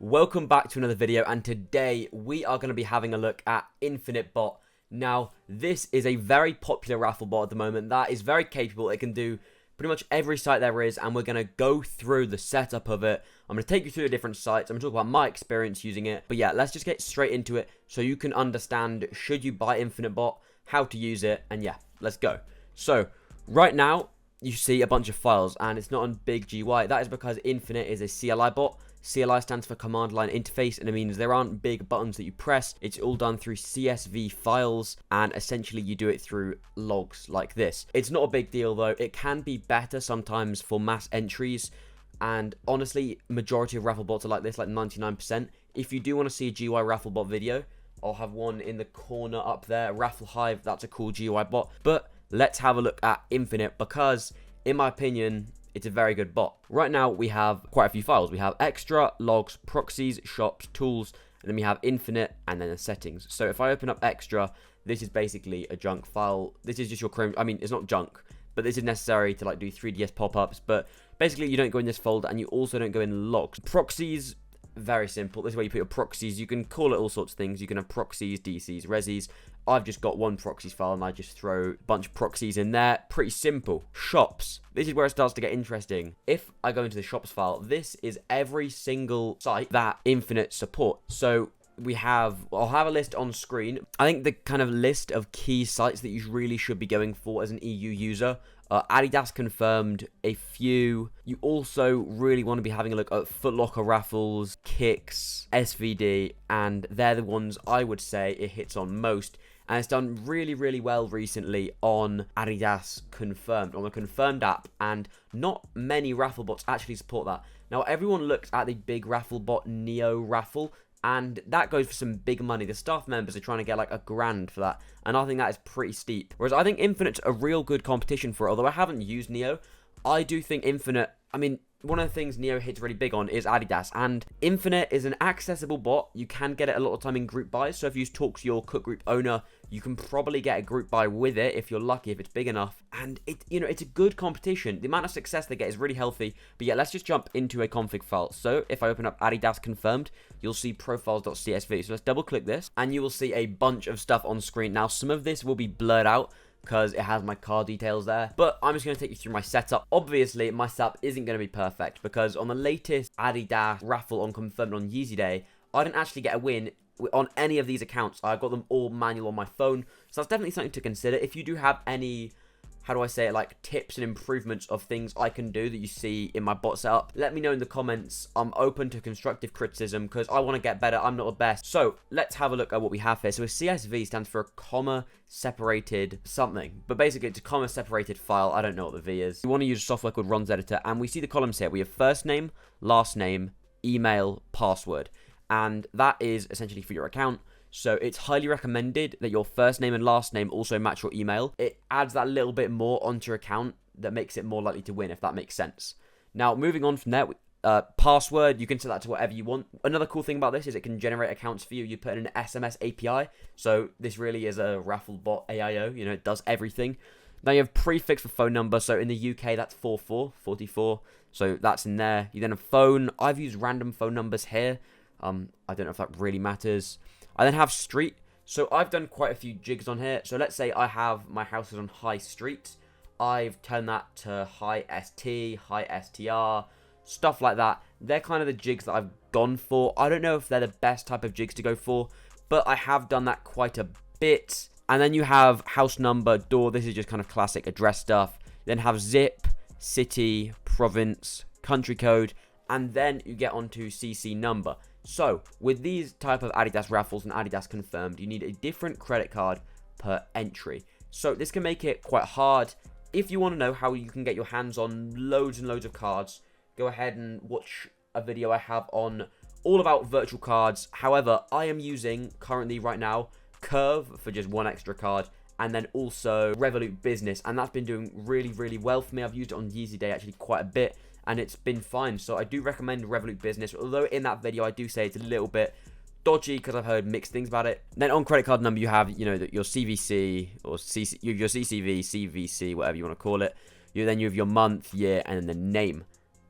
Welcome back to another video, and today we are going to be having a look at Infinit Bot. Now, this is a very popular raffle bot at the moment that is very capable. It can do pretty much every site there is, and we're going to go through the setup of it. I'm going to take you through the different sites. I'm going to talk about my experience using it. But yeah, let's just get straight into it so you can understand, should you buy Infinit Bot, how to use it, and yeah, let's go. So, right now, you see a bunch of files, and it's not on big GUI. That is because Infinit is a CLI bot. CLI stands for command line interface, and it means there aren't big buttons that you press. It's all done through CSV files, and essentially you do it through logs like this. It's not a big deal though. It can be better sometimes for mass entries, and honestly, majority of raffle bots are like this, like 99%. If you do want to see a GUI raffle bot video, I'll have one in the corner up there. Raffle Hive, that's a cool GUI bot. But let's have a look at Infinit, because in my opinion, it's a very good bot. Right now, we have quite a few files. We have extra, logs, proxies, shops, tools, and then we have Infinit, and then the settings. So if I open up extra, this is basically a junk file. This is just your Chrome. I mean, it's not junk, but this is necessary to like do 3ds pop-ups. But basically, you don't go in this folder, and you also don't go in logs. Proxies, very simple. This is where you put your proxies. You can call it all sorts of things. You can have proxies, DCs, resis. I've just got one proxies file, and I just throw a bunch of proxies in there. Pretty simple. Shops. This is where it starts to get interesting. If I go into the shops file, this is every single site that Infinit support. So I'll have a list on screen. I think the kind of list of key sites that you really should be going for as an EU user. Adidas Confirmed, a few. You also really want to be having a look at Foot Locker Raffles, Kicks, SVD, and they're the ones I would say it hits on most. And it's done really, really well recently on Adidas Confirmed, on the Confirmed app, and not many raffle bots actually support that. Now, everyone looks at the big raffle bot, Neo Raffle, and that goes for some big money. The staff members are trying to get like $1,000 for that, and I think that is pretty steep. Whereas I think Infinit's a real good competition for it. Although I haven't used Neo, I do think Infinit, I mean, one of the things Neo hits really big on is Adidas, and Infinit is an accessible bot. You can get it a lot of time in group buys, so if you talk to your cook group owner, you can probably get a group buy with it if you're lucky, if it's big enough. And it's a good competition. The amount of success they get is really healthy. But yeah, let's just jump into a config file. So if I open up Adidas Confirmed, you'll see profiles.csv. So let's double click this, and you will see a bunch of stuff on screen. Now, some of this will be blurred out because it has my card details there, but I'm just going to take you through my setup. Obviously, my setup isn't going to be perfect, because on the latest Adidas raffle on Confirmed on Yeezy Day, I didn't actually get a win on any of these accounts. I got them all manual on my phone, so that's definitely something to consider. If you do have any, how do I say it, like tips and improvements of things I can do that you see in my bot setup, let me know in the comments. I'm open to constructive criticism because I want to get better. I'm not the best. So let's have a look at what we have here. So a CSV stands for a comma separated something, but basically it's a comma separated file. I don't know what the V is. We want to use a software called Ron's Editor, and we see the columns here. We have first name, last name, email, password, and that is essentially for your account. So it's highly recommended that your first name and last name also match your email. It adds that little bit more onto your account that makes it more likely to win, if that makes sense. Now, moving on from there, password, you can set that to whatever you want. Another cool thing about this is it can generate accounts for you. You put in an SMS API. So this really is a raffle bot AIO. You know, it does everything. Now you have prefix for phone number. So in the UK, that's 44. So that's in there. You then have phone. I've used random phone numbers here. I don't know if that really matters. I then have street. So I've done quite a few jigs on here. So let's say I have my house is on High Street. I've turned that to High ST, High STR, stuff like that. They're kind of the jigs that I've gone for. I don't know if they're the best type of jigs to go for, but I have done that quite a bit. And then you have house number, door. This is just kind of classic address stuff. Then have zip, city, province, country code, and then you get onto CC number. So, with these type of Adidas raffles and Adidas Confirmed, you need a different credit card per entry. So, this can make it quite hard. If you want to know how you can get your hands on loads and loads of cards, go ahead and watch a video I have on all about virtual cards. However, I am using, currently right now, Curve for just one extra card, and then also Revolut Business, and that's been doing really, really well for me. I've used it on Yeezy Day actually quite a bit, and it's been fine. So I do recommend Revolut Business, although in that video I do say it's a little bit dodgy because I've heard mixed things about it. Then on credit card number, you have, you know, your CVC or CC, your CCV, CVC, whatever you want to call it. You have your month, year, and then the name.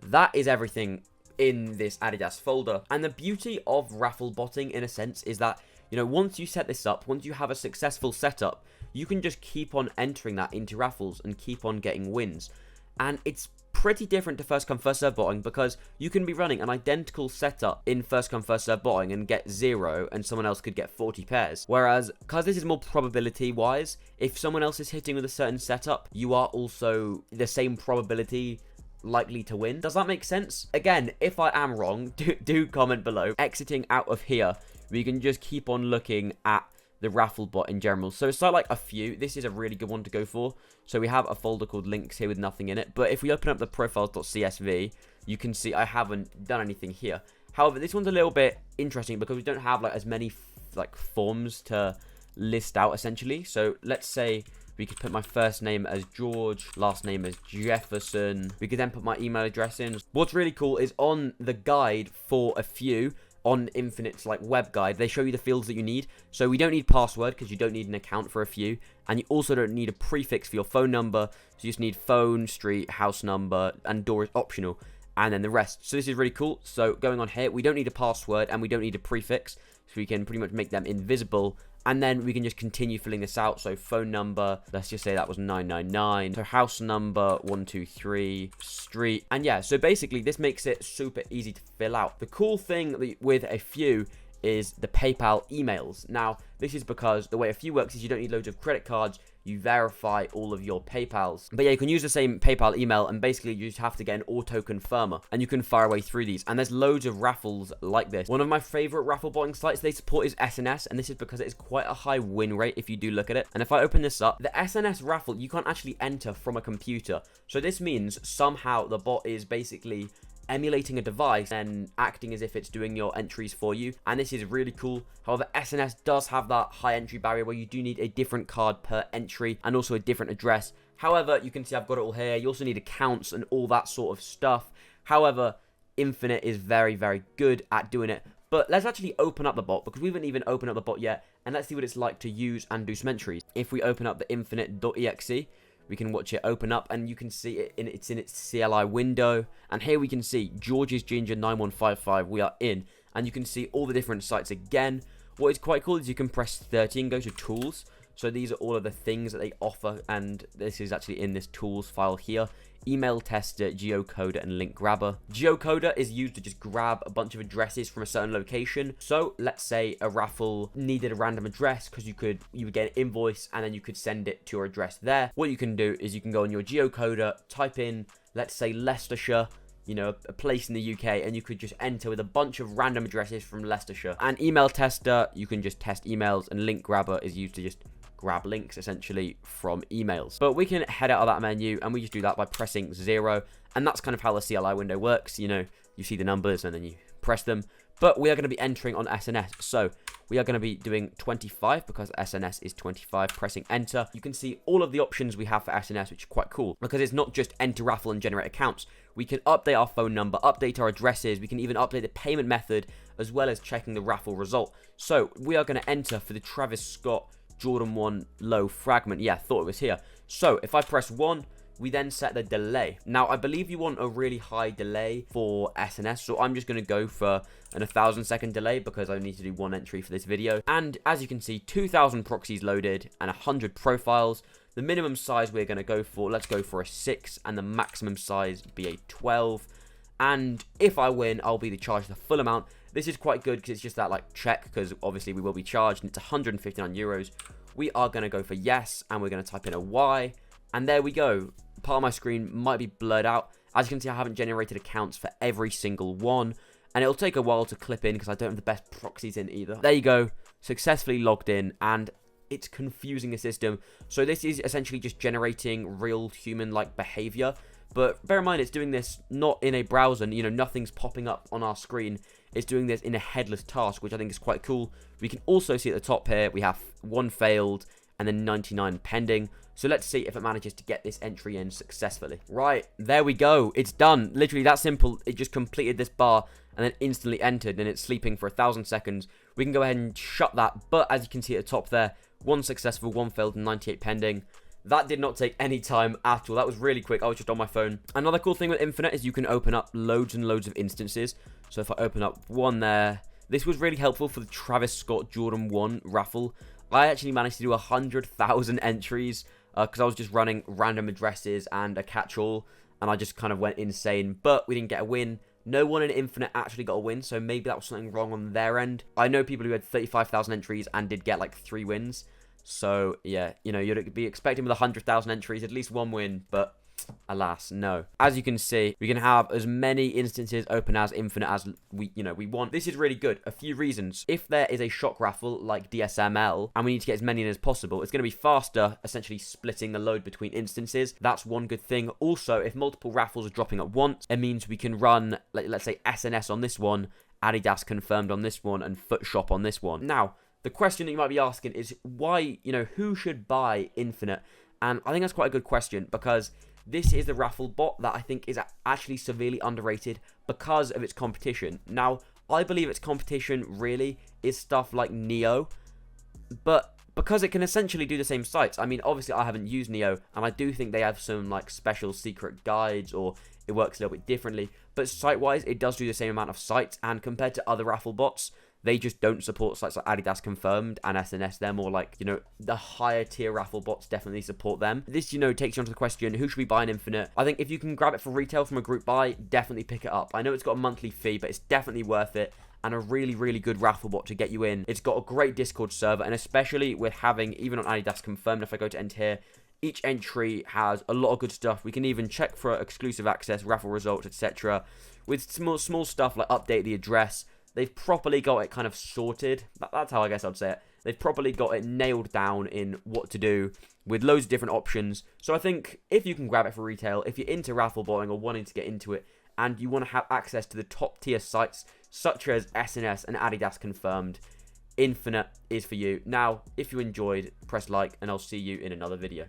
That is everything in this Adidas folder. And the beauty of raffle botting, in a sense, is that, you know, once you set this up, once you have a successful setup, you can just keep on entering that into raffles and keep on getting wins. And it's pretty different to first come first serve botting, because you can be running an identical setup in first come first serve botting and get 0 and someone else could get 40 pairs. Whereas, because this is more probability wise, if someone else is hitting with a certain setup, you are also the same probability likely to win. Does that make sense? Again, if I am wrong, do comment below. Exiting out of here, we can just keep on looking at the raffle bot in general. So it's like a few. This is a really good one to go for. So we have a folder called links here with nothing in it. But if we open up the profiles.csv, you can see I haven't done anything here. However, this one's a little bit interesting because we don't have like as many like forms to list out essentially. So let's say we could put my first name as George, last name as Jefferson. We could then put my email address in. What's really cool is on the guide for a few, on Infinit's like web guide, they show you the fields that you need. So we don't need password because you don't need an account for a few, and you also don't need a prefix for your phone number. So you just need phone, street, house number, and door is optional, and then the rest. So this is really cool. So going on here, we don't need a password and we don't need a prefix, so we can pretty much make them invisible. And then we can just continue filling this out. So phone number, let's just say that was 999. So house number 123, street. And yeah, so basically this makes it super easy to fill out. The cool thing with a few is the PayPal emails. Now, this is because the way a few works is you don't need loads of credit cards. You verify all of your PayPals. But yeah, you can use the same PayPal email, and basically you just have to get an auto confirmer, and you can fire away through these. And there's loads of raffles like this. One of my favorite raffle botting sites they support is SNS, and this is because it is quite a high win rate if you do look at it. And if I open this up, the SNS raffle, you can't actually enter from a computer. So this means somehow the bot is basically emulating a device and acting as if it's doing your entries for you, and this is really cool. However, SNS does have that high entry barrier where you do need a different card per entry and also a different address. However, you can see I've got it all here. You also need accounts and all that sort of stuff. However, Infinit is very, very good at doing it. But let's actually open up the bot, because we haven't even opened up the bot yet, and let's see what it's like to use and do some entries. If we open up the infinit.exe, we can watch it open up, and you can see it's in its CLI window. And here we can see George's Ginger 9155. We are in, and you can see all the different sites again. What is quite cool is you can press 30 and go to tools. So these are all of the things that they offer, and this is actually in this tools file here. Email tester, geocoder, and link grabber. Geocoder is used to just grab a bunch of addresses from a certain location. So let's say a raffle needed a random address, because you would get an invoice and then you could send it to your address there. What you can do is you can go on your geocoder, type in, let's say Leicestershire, you know, a place in the UK, and you could just enter with a bunch of random addresses from Leicestershire. And email tester, you can just test emails, and link grabber is used to just grab links essentially from emails. But we can head out of that menu, and we just do that by pressing 0, and that's kind of how the CLI window works. You know, you see the numbers and then you press them. But we are going to be entering on SNS, so we are going to be doing 25 because SNS is 25. Pressing enter, you can see all of the options we have for SNS, which is quite cool because it's not just enter raffle and generate accounts. We can update our phone number, update our addresses, we can even update the payment method, as well as checking the raffle result. So we are going to enter for the Travis Scott Jordan 1 low fragment. Yeah, thought it was here. So if I press 1, we then set the delay. Now, I believe you want a really high delay for SNS, so I'm just going to go for an 1,000-second delay because I need to do one entry for this video. And as you can see, 2,000 proxies loaded and 100 profiles. The minimum size we're going to go for, let's go for a 6, and the maximum size be a 12. And if I win, I'll be charged the full amount. This is quite good because it's just that like check, because obviously we will be charged, and it's 159 euros. We are going to go for yes, and we're going to type in a Y, and there we go. Part of my screen might be blurred out. As you can see, I haven't generated accounts for every single one, and it'll take a while to clip in because I don't have the best proxies in either. There you go, successfully logged in, and it's confusing the system. So this is essentially just generating real human-like behavior. But bear in mind, it's doing this not in a browser. You know, nothing's popping up on our screen. It's doing this in a headless task, which I think is quite cool. We can also see at the top here, we have 1 failed and then 99 pending. So let's see if it manages to get this entry in successfully. Right, there we go. It's done. Literally that simple. It just completed this bar and then instantly entered, and it's sleeping for 1,000 seconds. We can go ahead and shut that. But as you can see at the top there, 1 successful, 1 failed, and 98 pending. That did not take any time at all. That was really quick. I was just on my phone. Another cool thing with Infinite is you can open up loads and loads of instances. So if I open up one there, this was really helpful for the Travis Scott Jordan 1 raffle. I actually managed to do 100,000 entries because I was just running random addresses and a catch-all, and I just kind of went insane. But we didn't get a win. No one in Infinite actually got a win, so maybe that was something wrong on their end. I know people who had 35,000 entries and did get like 3 wins. So, yeah, you know, you'd be expecting with 100,000 entries at least 1 win, but alas, no. As you can see, we can have as many instances open as Infinite as we want. This is really good. A few reasons. If there is a shock raffle like DSML and we need to get as many in as possible, it's going to be faster, essentially splitting the load between instances. That's one good thing. Also, if multiple raffles are dropping at once, it means we can run, let's say, SNS on this one, Adidas Confirmed on this one, and Foot Shop on this one. Now, the question that you might be asking is why, who should buy Infinite? And I think that's quite a good question, because this is the raffle bot that I think is actually severely underrated because of its competition. Now, I believe its competition really is stuff like Neo, but because it can essentially do the same sites. I mean, obviously I haven't used Neo, and I do think they have some like special secret guides, or it works a little bit differently, but site-wise, it does do the same amount of sites, and compared to other raffle bots, they just don't support sites like Adidas Confirmed and SNS. They're more like, the higher tier raffle bots definitely support them. This, takes you onto the question, who should we buy in Infinite? I think if you can grab it for retail from a group buy, definitely pick it up. I know it's got a monthly fee, but it's definitely worth it, and a really, really good raffle bot to get you in. It's got a great Discord server, and especially with having, even on Adidas Confirmed, if I go to enter here, each entry has a lot of good stuff. We can even check for exclusive access, raffle results, etc. With small stuff like update the address. They've properly got it kind of sorted. That's how I guess I'd say it. They've properly got it nailed down in what to do with loads of different options. So I think if you can grab it for retail, if you're into raffle botting or wanting to get into it, and you want to have access to the top tier sites such as SNS and Adidas Confirmed, Infinite is for you. Now, if you enjoyed, press like, and I'll see you in another video.